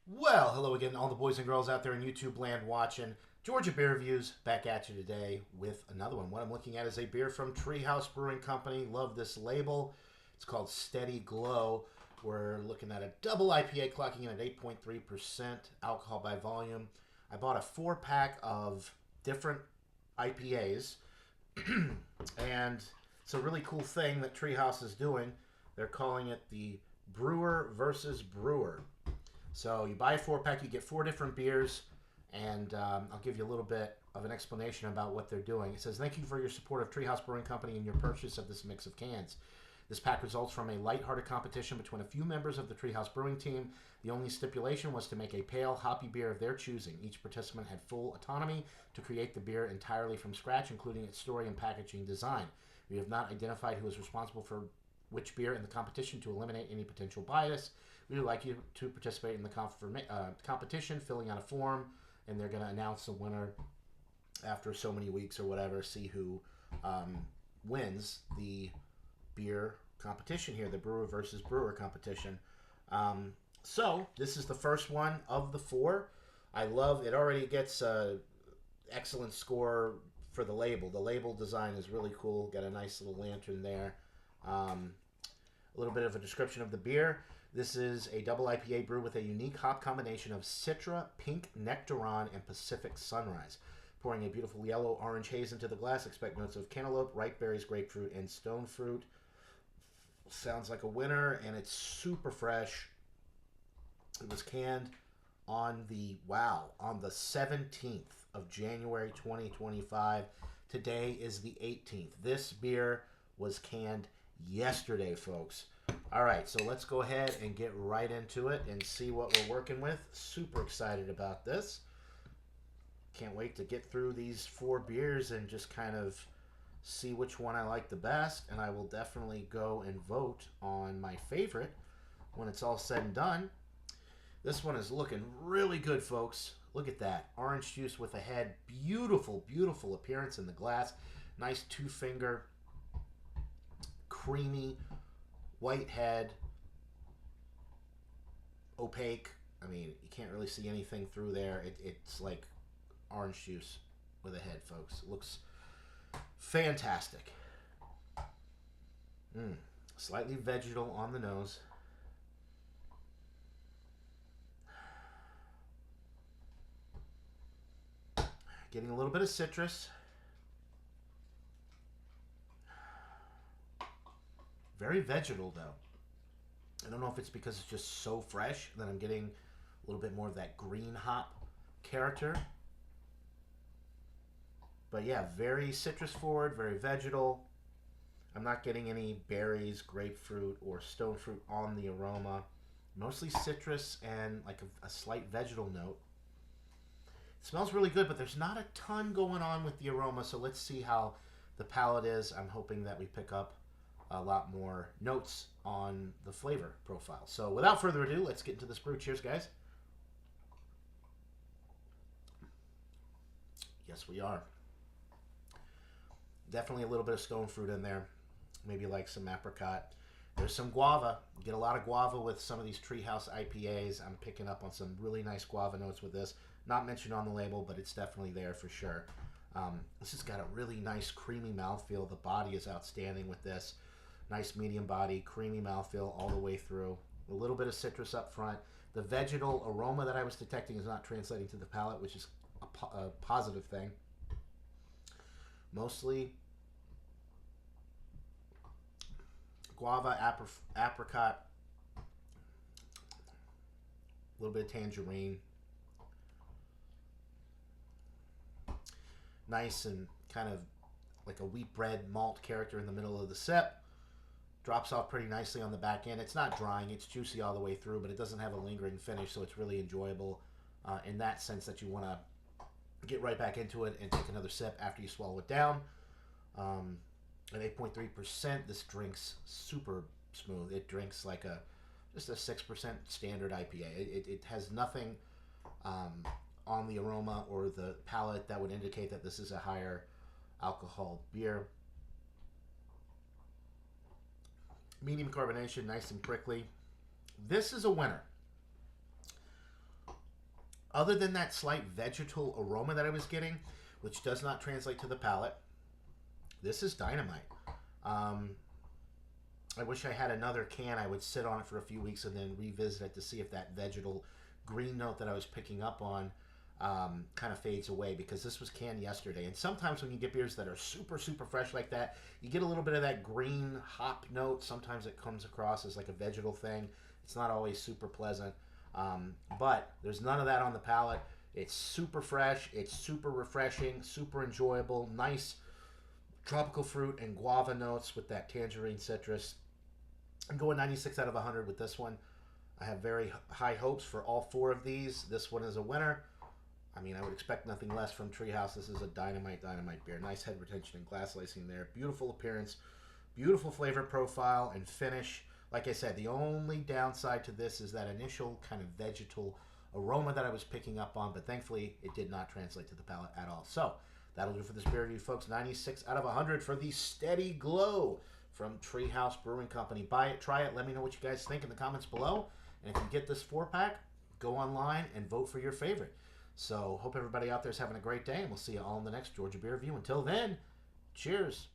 Well, hello again, all the boys and girls out there in YouTube land watching. Georgia Beer Reviews back at you today with another one. What I'm looking at is a beer from Treehouse Brewing Company. Love this label. It's called Steady Glow. We're looking at a double IPA clocking in at 8.3% alcohol by volume. I bought a 4-pack of different IPAs, and it's a really cool thing that Treehouse is doing. They're calling it the Brewer versus Brewer. So you buy a 4-pack, you get 4 different beers, and I'll give you a little bit of an explanation about what they're doing. It says, thank you for your support of Treehouse Brewing Company and your purchase of this mix of cans. This pack results from a lighthearted competition between a few members of the Treehouse Brewing team. The only stipulation was to make a pale, hoppy beer of their choosing. Each participant had full autonomy to create the beer entirely from scratch, including its story and packaging design. We have not identified who is responsible for which beer in the competition to eliminate any potential bias. We would like you to participate in the competition, filling out a form, and they're going to announce the winner after so many weeks or whatever, see who wins the beer competition here, the brewer versus brewer competition. So this is the first one of the 4. I love it. Already gets an excellent score for the label. The label design is really cool. Got a nice little lantern there. A little bit of a description of the beer. This is a double IPA brew with a unique hop combination of Citra, Pink Nectaron, and Pacific Sunrise. Pouring a beautiful yellow-orange haze into the glass, expect notes of cantaloupe, ripe berries, grapefruit, and stone fruit. Sounds like a winner, and it's super fresh. It was canned on the 17th of January 2025. Today is the 18th. This beer was canned yesterday, folks. All right, so let's go ahead and get right into it and see what we're working with. Super excited about this. Can't wait to get through these 4 beers and just kind of see which one I like the best, and I will definitely go and vote on my favorite when it's all said and done. This one is looking really good, folks. Look at that. Orange juice with a head. Beautiful, beautiful appearance in the glass. Nice 2-finger, creamy, white head, opaque. I mean, you can't really see anything through there. It's like orange juice with a head, folks. It looks fantastic. Slightly vegetal on the nose. Getting a little bit of citrus. Very vegetal, though. I don't know if it's because it's just so fresh that I'm getting a little bit more of that green hop character. But yeah, very citrus forward, very vegetal. I'm not getting any berries, grapefruit, or stone fruit on the aroma. Mostly citrus and like a slight vegetal note. It smells really good, but there's not a ton going on with the aroma, so let's see how the palate is. I'm hoping that we pick up a lot more notes on the flavor profile. So without further ado, let's get into this brew. Cheers, guys. Yes, we are. Definitely a little bit of stone fruit in there. Maybe like some apricot. There's some guava. You get a lot of guava with some of these Treehouse IPAs. I'm picking up on some really nice guava notes with this. Not mentioned on the label, but it's definitely there for sure. This has got a really nice creamy mouthfeel. The body is outstanding with this. Nice medium body, creamy mouthfeel all the way through. A little bit of citrus up front. The vegetal aroma that I was detecting is not translating to the palate, which is a positive thing. Mostly guava, apricot, a little bit of tangerine. Nice and kind of like a wheat bread malt character in the middle of the sip. Drops off pretty nicely on the back end. It's not drying, it's juicy all the way through, but it doesn't have a lingering finish, so it's really enjoyable in that sense that you want to get right back into it and take another sip after you swallow it down. At 8.3%, this drink's super smooth. It drinks like just a 6% standard IPA. It has nothing on the aroma or the palate that would indicate that this is a higher alcohol beer. Medium carbonation, nice and prickly. This is a winner. Other than that slight vegetal aroma that I was getting, which does not translate to the palate, this is dynamite. I wish I had another can. I would sit on it for a few weeks and then revisit it to see if that vegetal green note that I was picking up on kind of fades away, because this was canned yesterday. And sometimes when you get beers that are super, super fresh like that, you get a little bit of that green hop note. Sometimes it comes across as like a vegetal thing. It's not always super pleasant. But there's none of that on the palate. It's super fresh. It's super refreshing, super enjoyable. Nice tropical fruit and guava notes with that tangerine citrus. I'm going 96 out of 100 with this one. I have very high hopes for all 4 of these. This one is a winner. I mean, I would expect nothing less from Treehouse. This is a dynamite beer. Nice head retention and glass lacing there. Beautiful appearance, beautiful flavor profile and finish. Like I said, the only downside to this is that initial kind of vegetal aroma that I was picking up on, but thankfully it did not translate to the palate at all. So that'll do for this beer review, folks. 96 out of 100 for the Steady Glow from Treehouse Brewing Company. Buy it, try it, let me know what you guys think in the comments below. And if you get this 4-pack, go online and vote for your favorite. So hope everybody out there is having a great day, and we'll see you all in the next Georgia Beer Review. Until then, cheers.